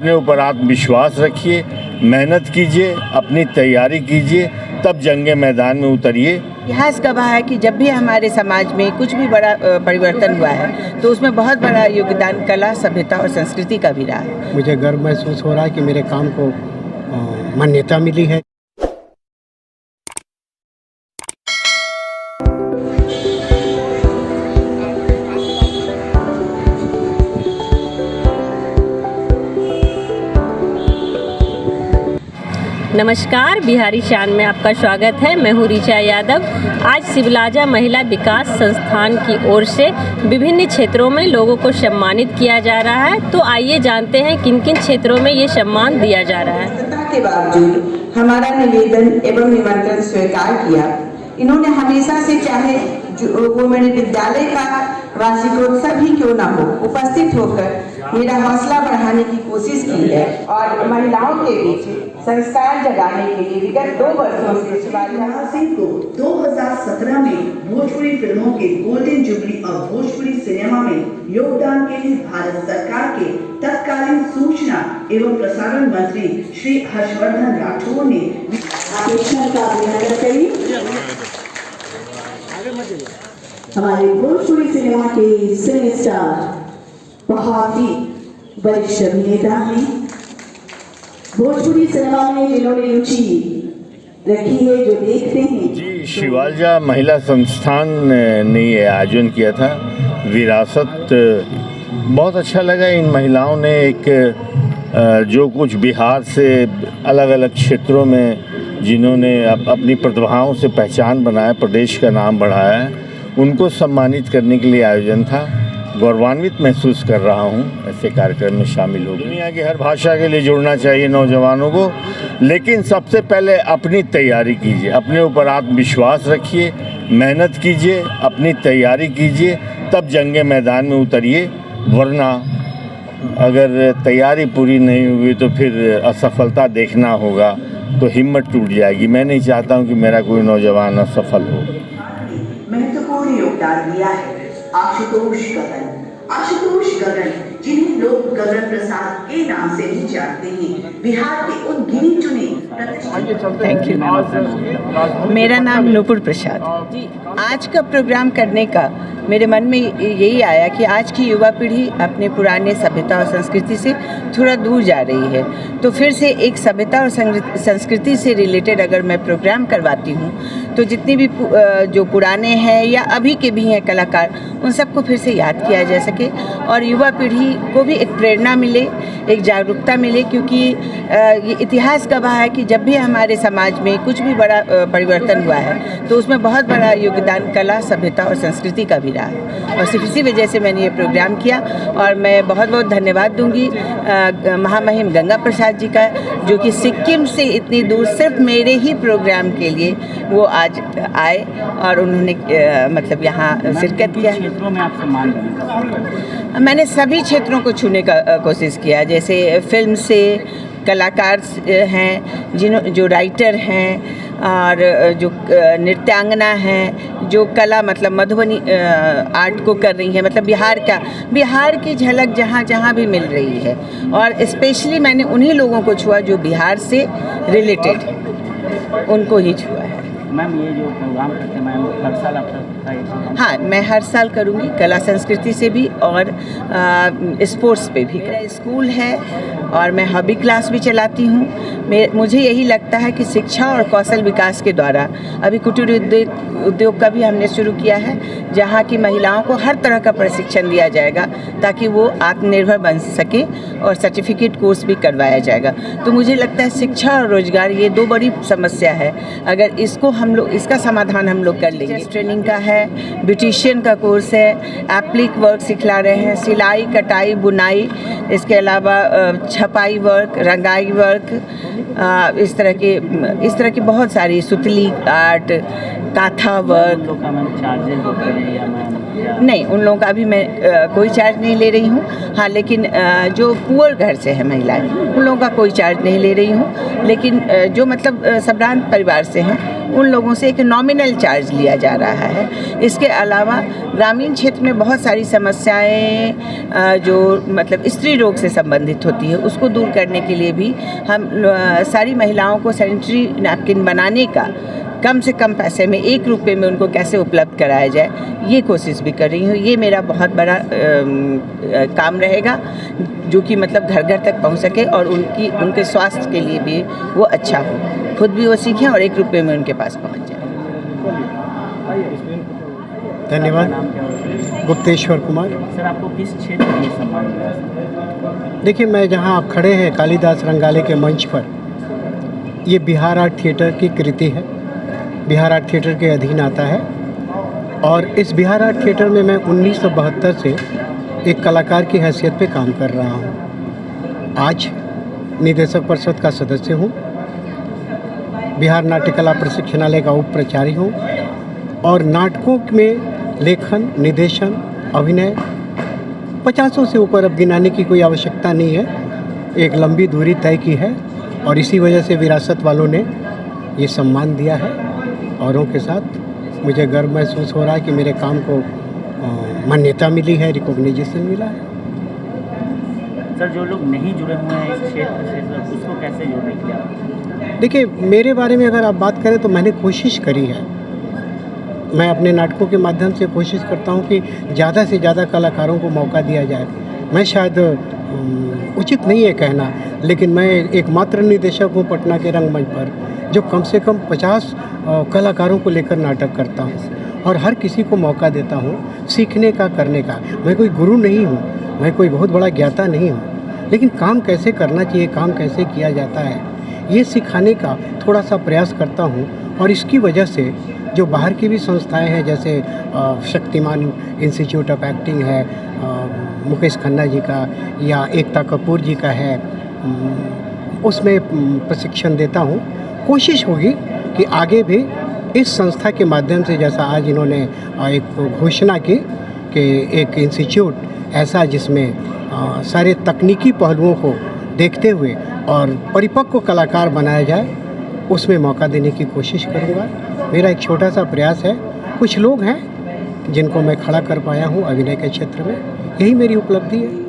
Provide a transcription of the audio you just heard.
अपने ऊपर आत्मविश्वास रखिए, मेहनत कीजिए, अपनी तैयारी कीजिए, तब जंगे मैदान में उतरिए। इतिहास गवाह है कि जब भी हमारे समाज में कुछ भी बड़ा परिवर्तन हुआ है तो उसमें बहुत बड़ा योगदान कला, सभ्यता और संस्कृति का भी रहा है। मुझे गर्व महसूस हो रहा है कि मेरे काम को मान्यता मिली है। नमस्कार, बिहारी शान में आपका स्वागत है। मैं हूँ ऋचा यादव। आज सिविलाजा महिला विकास संस्थान की ओर से विभिन्न क्षेत्रों में लोगों को सम्मानित किया जा रहा है। तो आइए जानते हैं किन किन क्षेत्रों में ये सम्मान दिया जा रहा है। के बावजूद हमारा निवेदन एवं निमंत्रण स्वीकार किया। इन्होंने हमेशा से चाहे वो मेरे विद्यालय का वार्षिकोत्सव ही क्यों ना हो, उपस्थित होकर मेरा हौसला बढ़ाने की कोशिश की है और महिलाओं के बीच संस्कार जगाने के लिए विगत 2 वर्षों से शिवाजी सिंह को 2017 में भोजपुरी फिल्मों के गोल्डन जुबली और भोजपुरी सिनेमा में योगदान के लिए भारत सरकार के तत्कालीन सूचना एवं प्रसारण मंत्री श्री हर्षवर्धन राठौर ने अभिनंदन का अभिनंदन करी। हमारे भोजपुरी सिनेमा के सिने स्टार बहुत ही वरिष्ठ अभिनेता हैं। भोजपुरी सिनेमा में जिन्होंने रुचि रखी है, जो देखते हैं। जी, शिवालजा महिला संस्थान ने ये आयोजन किया था। विरासत बहुत अच्छा लगा। इन महिलाओं ने एक जो कुछ बिहार से अलग अलग क्षेत्रों में जिन्होंने अपनी प्रतिभाओं से पहचान बनाया, प्रदेश का नाम बढ़ाया है, उनको सम्मानित करने के लिए आयोजन था। गौरवान्वित महसूस कर रहा हूँ ऐसे कार्यक्रम में शामिल हो। दुनिया की हर भाषा के लिए जुड़ना चाहिए नौजवानों को, लेकिन सबसे पहले अपनी तैयारी कीजिए, अपने ऊपर आत्मविश्वास रखिए, मेहनत कीजिए, अपनी तैयारी कीजिए, तब जंगे मैदान में उतरिए। वरना अगर तैयारी पूरी नहीं हुई तो फिर असफलता देखना होगा, तो हिम्मत टूट जाएगी। मैं नहीं चाहता हूँ कि मेरा कोई नौजवान असफल हो। महत्वपूर्ण योगदान दिया है आशुतोष गगन, जिन्हें लोग गगन प्रसाद के नाम से भी जानते हैं, बिहार के उन गिनी चुने। Thank you. मेरा नाम नूपुर प्रसाद। आज का प्रोग्राम करने का मेरे मन में यही आया कि आज की युवा पीढ़ी अपने पुराने सभ्यता और संस्कृति से थोड़ा दूर जा रही है, तो फिर से एक सभ्यता और संस्कृति से रिलेटेड अगर मैं प्रोग्राम करवाती हूँ तो जितने भी जो पुराने हैं या अभी के भी हैं कलाकार, उन सबको फिर से याद किया जा सके और युवा पीढ़ी को भी एक प्रेरणा मिले, एक जागरूकता मिले। क्योंकि ये इतिहास गवाह है कि जब भी हमारे समाज में कुछ भी बड़ा परिवर्तन हुआ है तो उसमें बहुत बड़ा योगदान कला, सभ्यता और संस्कृति का भी रहा है। और सिर्फ इसी वजह से मैंने ये प्रोग्राम किया और मैं बहुत बहुत धन्यवाद दूंगी महामहिम गंगा प्रसाद जी का, जो कि सिक्किम से इतनी दूर सिर्फ मेरे ही प्रोग्राम के लिए वो आज आए और उन्होंने मतलब यहाँ शिरकत किया। क्षेत्रों में आप सम्मान करें? मैंने सभी क्षेत्रों को छूने का कोशिश किया, जैसे फिल्म से कलाकार हैं, जो राइटर हैं और जो नृत्यांगना हैं, जो कला मतलब मधुबनी आर्ट को कर रही हैं, मतलब बिहार की झलक जहाँ जहाँ भी मिल रही है। और स्पेशली मैंने उन्हीं लोगों को छुआ जो बिहार से रिलेटेड है, उनको ही छुआ है। मैम, ये जो प्रोग्राम करते हैं मैम, हर साल आप हाँ, मैं हर साल करूँगी, कला संस्कृति से भी और स्पोर्ट्स पे भी। मेरा स्कूल है और मैं हॉबी क्लास भी चलाती हूँ। मुझे यही लगता है कि शिक्षा और कौशल विकास के द्वारा अभी कुटीर उद्योग का भी हमने शुरू किया है, जहाँ की महिलाओं को हर तरह का प्रशिक्षण दिया जाएगा ताकि वो आत्मनिर्भर बन सके और सर्टिफिकेट कोर्स भी करवाया जाएगा। तो मुझे लगता है शिक्षा और रोजगार ये 2 बड़ी समस्या है। अगर इसका समाधान हम लोग कर लेंगे। ट्रेनिंग का है, ब्यूटिशियन का कोर्स है, एप्लिक वर्क सिखला रहे हैं, सिलाई, कटाई, बुनाई, इसके अलावा छपाई वर्क, रंगाई वर्क, इस तरह की बहुत सारी सुतली आर्ट, काथा वर्क। नहीं, उन लोगों का अभी मैं कोई चार्ज नहीं ले रही हूँ। हाँ, लेकिन जो पुअर घर से है महिलाएं, उन लोगों का कोई चार्ज नहीं ले रही हूँ। लेकिन जो मतलब संभ्रांत परिवार से हैं, उन उन लोगों से एक नॉमिनल चार्ज लिया जा रहा है। इसके अलावा ग्रामीण क्षेत्र में बहुत सारी समस्याएं जो मतलब स्त्री रोग से संबंधित होती है, उसको दूर करने के लिए भी हम सारी महिलाओं को सैनिटरी नैपकिन बनाने का कम से कम पैसे में 1 रुपये में उनको कैसे उपलब्ध कराया जाए, ये कोशिश भी कर रही हूँ। ये मेरा बहुत बड़ा काम रहेगा, जो कि मतलब घर घर तक पहुँच सके और उनके स्वास्थ्य के लिए भी वो अच्छा हो, खुद भी वो सीखें और 1 रुपये में उनके पास पहुँच जाए। धन्यवाद। गुप्तेश्वर कुमार। सर, आपको किस क्षेत्र में सम्मान मिला? देखिए, मैं जहाँ आप खड़े हैं कालिदास रंगाले के मंच पर, ये बिहार आर्ट थिएटर की कृति है, बिहार आर्ट थिएटर के अधीन आता है। और इस बिहार आर्ट थिएटर में मैं 1972 से एक कलाकार की हैसियत पे काम कर रहा हूँ। आज निदेशक परिषद का सदस्य हूँ, बिहार नाट्य कला प्रशिक्षणालय का उप प्राचार्य हूँ और नाटकों में लेखन, निर्देशन, अभिनय 50 से ऊपर अब गिनाने की कोई आवश्यकता नहीं है, एक लंबी दूरी तय की है। और इसी वजह से विरासत वालों ने ये सम्मान दिया है। औरों के साथ मुझे गर्व महसूस हो रहा है कि मेरे काम को मान्यता मिली है, रिकॉग्निशन मिला है। सर, जो लोग नहीं जुड़े हुए हैं इस क्षेत्र से, सर, उसको कैसे जोड़ने के लिए आप? देखिए, मेरे बारे में अगर आप बात करें तो मैंने कोशिश करी है। मैं अपने नाटकों के माध्यम से कोशिश करता हूं कि ज़्यादा से ज़्यादा कलाकारों को मौका दिया जाए। मैं शायद उचित नहीं है कहना, लेकिन मैं एकमात्र निर्देशक हूँ पटना के रंगमंच पर जो कम से कम 50 कलाकारों को लेकर नाटक करता हूँ और हर किसी को मौका देता हूँ सीखने का, करने का। मैं कोई गुरु नहीं हूँ, मैं कोई बहुत बड़ा ज्ञाता नहीं हूँ, लेकिन काम कैसे करना चाहिए, काम कैसे किया जाता है, ये सिखाने का थोड़ा सा प्रयास करता हूँ। और इसकी वजह से जो बाहर की भी संस्थाएं हैं, जैसे शक्तिमान इंस्टीट्यूट ऑफ एक्टिंग है, मुकेश खन्ना जी का, या एकता कपूर जी का है, उसमें प्रशिक्षण देता हूँ। कोशिश होगी कि आगे भी इस संस्था के माध्यम से, जैसा आज इन्होंने एक घोषणा की कि एक इंस्टीट्यूट ऐसा जिसमें सारे तकनीकी पहलुओं को देखते हुए और परिपक्व कलाकार बनाया जाए, उसमें मौका देने की कोशिश करूँगा। मेरा एक छोटा सा प्रयास है। कुछ लोग हैं जिनको मैं खड़ा कर पाया हूँ अभिनय के क्षेत्र में, यही मेरी उपलब्धि है।